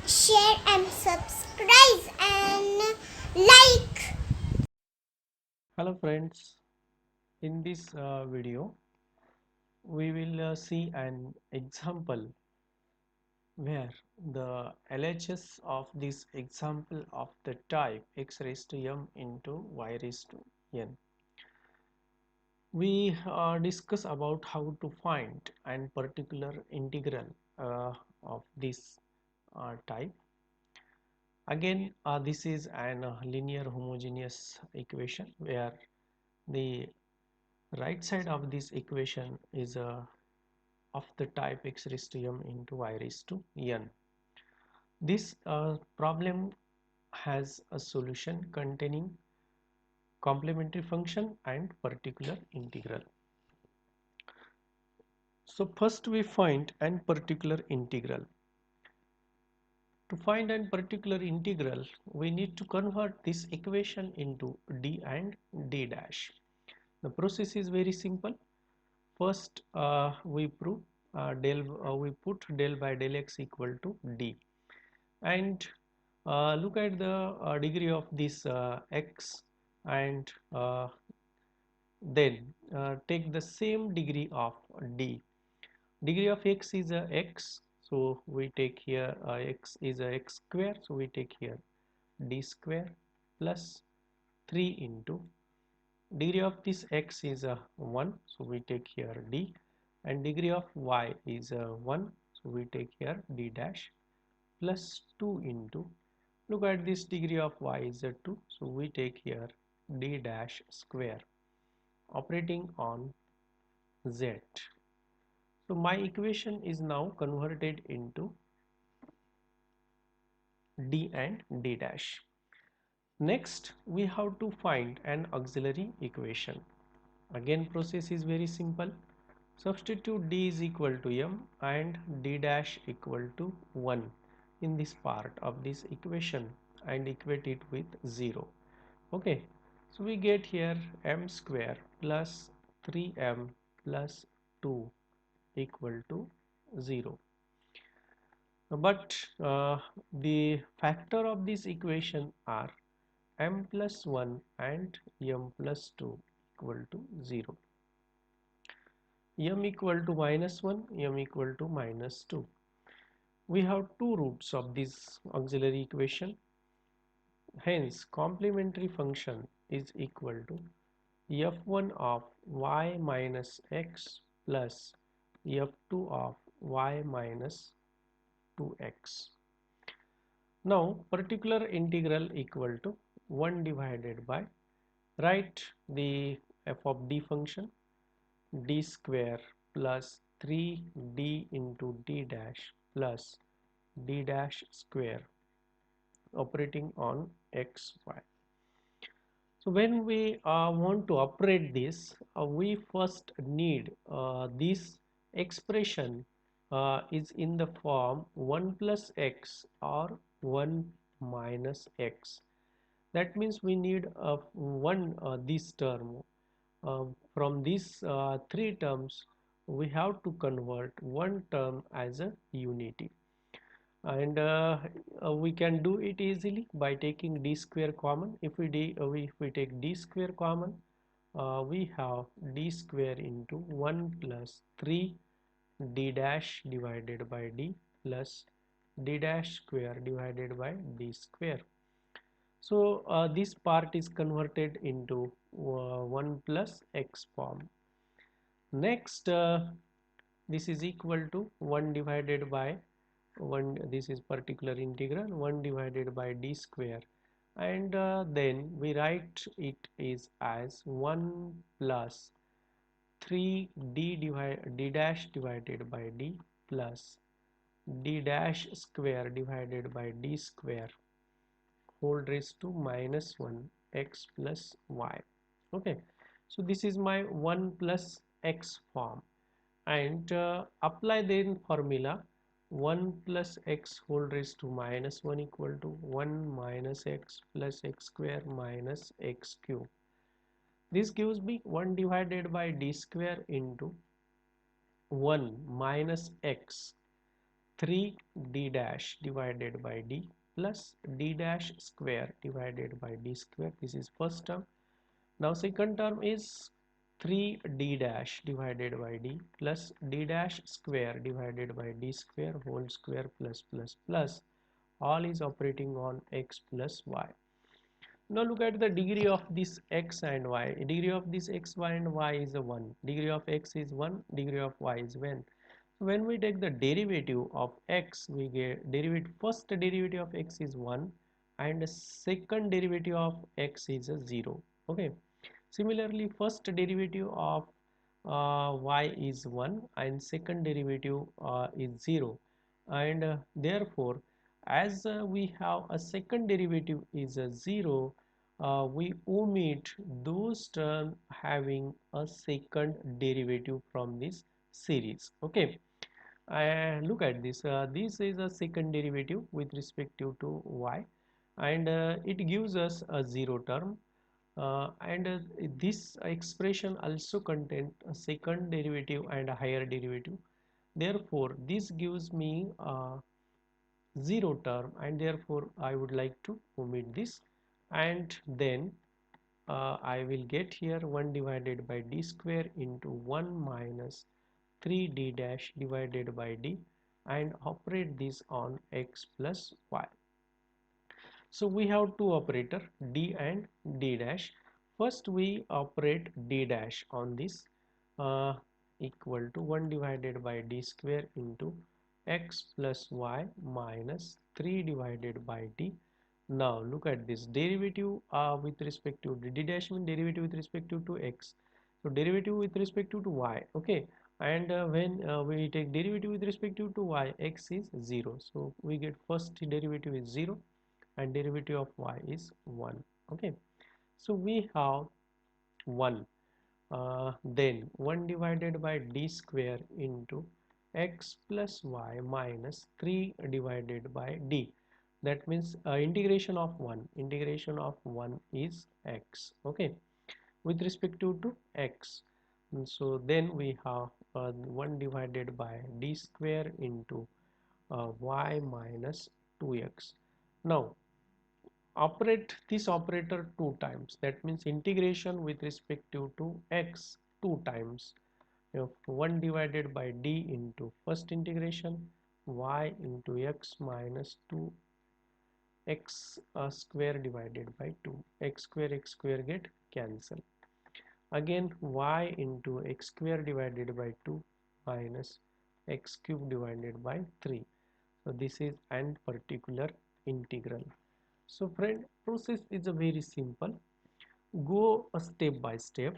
share and subscribe and like. Hello friends, in this video we will see an example where the LHS of this example of the type x raised to m into y raised to n. We discuss about how to find an particular integral of this type. Again, this is an linear homogeneous equation where the right side of this equation is of the type x raised to m into y raised to n. This problem has a solution containing complementary function and particular integral. So first we find an particular integral. To find an particular integral, we need to convert this equation into d and d dash. The process is very simple. First, we prove we put del by del x equal to d, and look at the degree of this x, and then take the same degree of d. Degree of x is a x, so we take here x is a x square, so we take here d square plus 3 into degree of this x is a 1, so we take here d, and degree of y is a 1, so we take here d dash plus 2 into, look at this, degree of y is a 2, so we take here d dash square operating on z. So my equation is now converted into d and d dash. Next we have to find an auxiliary equation. Again process is very simple. Substitute d is equal to m and d dash equal to 1 in this part of this equation and equate it with 0. Okay, so we get here m square plus 3m plus 2 equal to 0. But the factor of this equation are m plus 1 and m plus 2 equal to 0. M equal to minus 1, m equal to minus 2. We have two roots of this auxiliary equation. Hence, complementary function is equal to f1 of y minus x plus f2 of y minus 2x. Now, particular integral equal to 1 divided by, write the f of d function, d square plus 3d into d dash plus d dash square operating on x, y. So when we want to operate this, we first need this expression is in the form 1 plus x or 1 minus x. That means we need one this term. From these three terms, we have to convert one term as a unity, and we can do it easily by taking d square common. If we take d square common, we have d square into 1 plus 3 d dash divided by d plus d dash square divided by d square. So this part is converted into 1 plus x form. Next, this is equal to 1 divided by 1, this is particular integral, 1 divided by d square, and then we write it is as 1 plus 3 d dash divided by d plus d dash square divided by d square whole raised to minus 1 x plus y. Okay, so this is my 1 plus x form, and apply then formula 1 plus x whole raised to minus 1 equal to 1 minus x plus x square minus x cube. This gives me 1 divided by d square into 1 minus x 3d dash divided by d plus d dash square divided by d square. This is first term. Now second term is 3d dash divided by d plus d dash square divided by d square whole square plus plus plus, all is operating on x plus y. Now look at the degree of this x and y. Degree of this x, y and y is a 1. Degree of x is 1, degree of y is 1. So when we take the derivative of x, we get derivative, first derivative of x is 1 and the second derivative of x is a 0. Okay. Similarly, first derivative of y is 1 and second derivative is 0, and therefore as we have a second derivative is a 0, we omit those terms having a second derivative from this series. Okay, and look at this, this is a second derivative with respect to y, and it gives us a 0 term, and this expression also contains a second derivative and a higher derivative. Therefore this gives me a 0 term, and therefore I would like to omit this, and then I will get here 1 divided by d square into 1 minus 3d dash divided by d, and operate this on x plus y. So we have two operator d and d dash. First we operate d dash on this, equal to 1 divided by d square into x plus y minus 3 divided by d. Now look at this derivative with respect to d dash mean derivative with respect to x. So derivative with respect to y. Okay, and when we take derivative with respect to y, x is 0. So we get first derivative is 0 and derivative of y is 1. Okay, so we have 1, then 1 divided by d square into x plus y minus 3 divided by d. That means integration of 1 is x. Okay, with respect to x. And so then we have 1 divided by d square into y minus 2x. Now operate this operator two times, that means integration with respect to x two times. 1 divided by d into first integration y into x minus 2 x square divided by 2, x square get cancel, again y into x square divided by 2 minus x cube divided by 3. So this is an particular integral. So friend, process is a very simple. Go a step by step.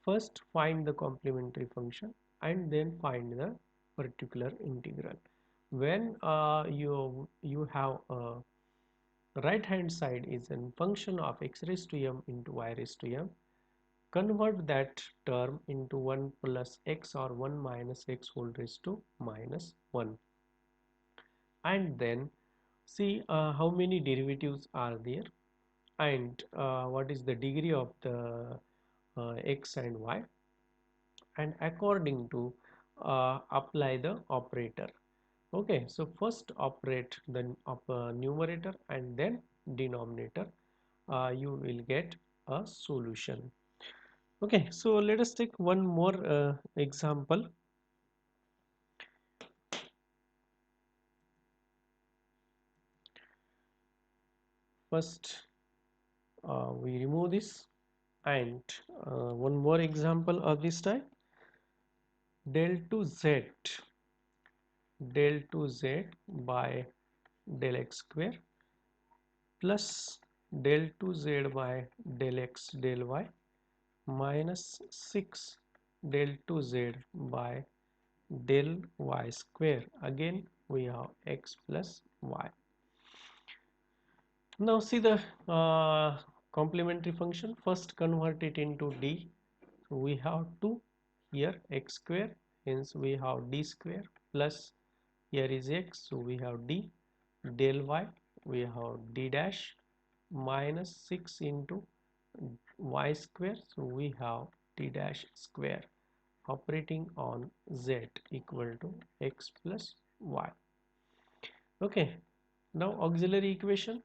First find the complementary function and then find the particular integral. When you have a right hand side is a function of x raised to m into y raised to m, convert that term into 1 plus x or 1 minus x whole raised to minus 1, and then see how many derivatives are there, and what is the degree of the x and y, and according to apply the operator. Okay, so first operate the numerator and then denominator, you will get a solution. Okay, so let us take one more example. First we remove this, and one more example of this type. Del to z, del to z by del x square plus del to z by del x del y minus 6 del to z by del y square. Again we have x plus y. Now see the complementary function. First convert it into d. So we have 2 here x square, hence we have d square, plus here is x, so we have d, del y we have d dash, minus 6 into y square, so we have d dash square, operating on z equal to x plus y. Okay, now auxiliary equation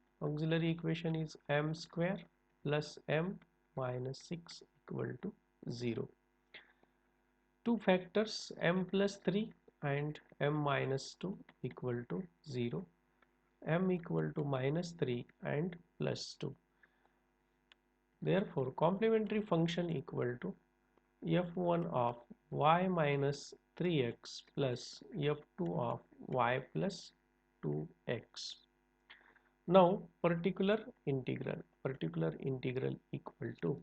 is m square plus m minus 6 equal to 0. Two factors m plus 3 and m minus 2 equal to 0, m equal to minus 3 and plus 2. Therefore, complementary function equal to f1 of y minus 3x plus f2 of y plus 2x. Now particular integral equal to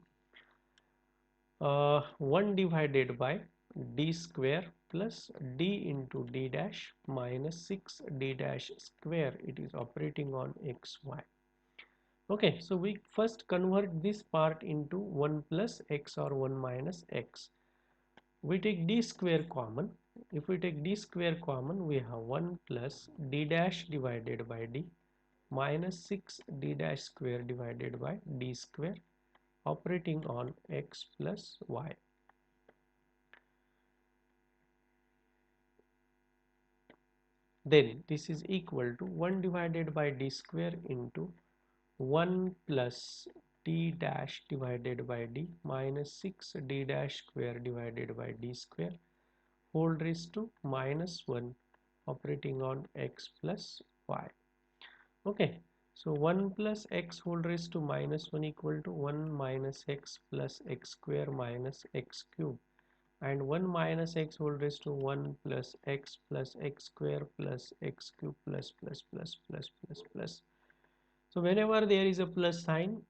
1 divided by d square plus d into d dash minus 6 d dash square, it is operating on xy. Okay, so we first convert this part into 1 plus x or 1 minus x. We take d square common. If we take d square common, we have 1 plus d dash divided by d minus 6 d dash square divided by d square operating on x plus y. Then this is equal to 1 divided by d square into 1 plus d dash divided by d minus 6 d dash square divided by d square whole raised to minus 1 operating on x plus y. Okay, so 1 plus x whole raised to minus 1 equal to 1 minus x plus x square minus x cube, and 1 minus x whole raised to 1 plus x square plus x cube plus. So whenever there is a plus sign,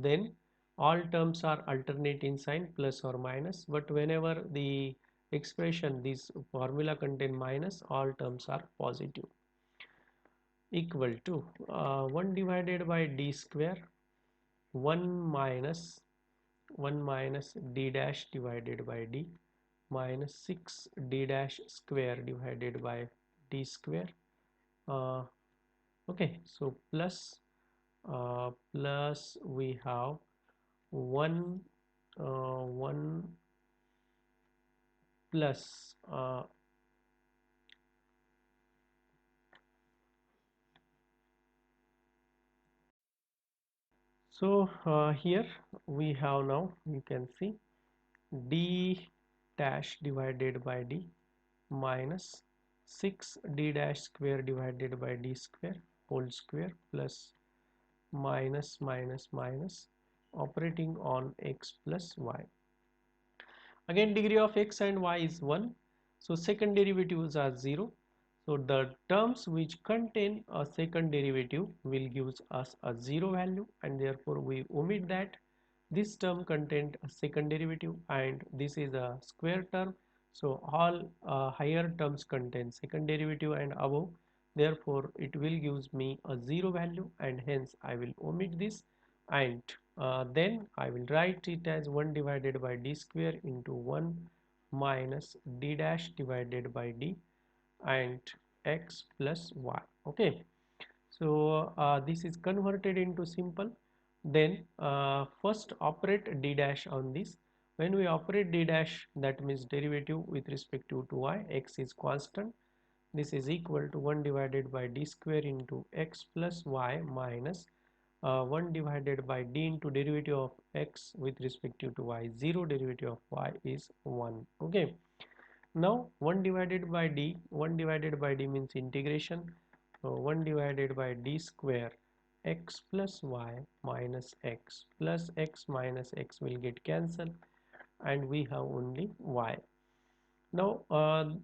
then all terms are alternate in sign, plus or minus, but whenever the expression, this formula contain minus, all terms are positive. Equal to 1 divided by d square 1 minus 1 minus d dash divided by d minus 6 d dash square divided by d square. Okay, so plus we have 1 1 plus here we have, now you can see d dash divided by d minus 6 d dash square divided by d square whole square plus minus operating on x plus y. Again, degree of x and y is 1, so second derivatives are 0. So the terms which contain a second derivative will give us a 0 value, and therefore we omit that. This term contained a second derivative and this is a square term, so all higher terms contain second derivative and above, therefore it will gives me a 0 value, and hence I will omit this, and then I will write it as 1 divided by d square into 1 minus d dash divided by d and x plus y. Okay, so this is converted into simple. Then first operate d dash on this. When we operate d dash, that means derivative with respect to y, x is constant. This is equal to 1 divided by d square into x plus y minus 1 divided by d into derivative of x with respect to y, 0 derivative of y is 1. Okay, now 1 divided by d means integration, so 1 divided by d square x plus y minus x plus x minus x will get cancelled and we have only y. Now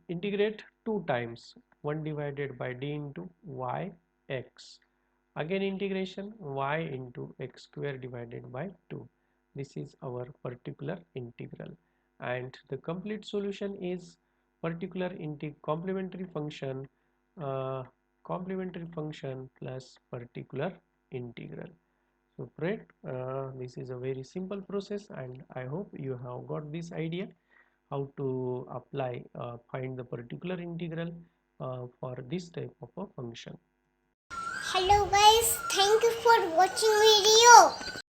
integrate 2 times, 1 divided by d into y x, again integration y into x square divided by 2. This is our particular integral, and the complete solution is complementary function plus particular integral. So friend, this is a very simple process, and I hope you have got this idea how to apply find the particular integral for this type of a function. Hello guys, thank you for watching video.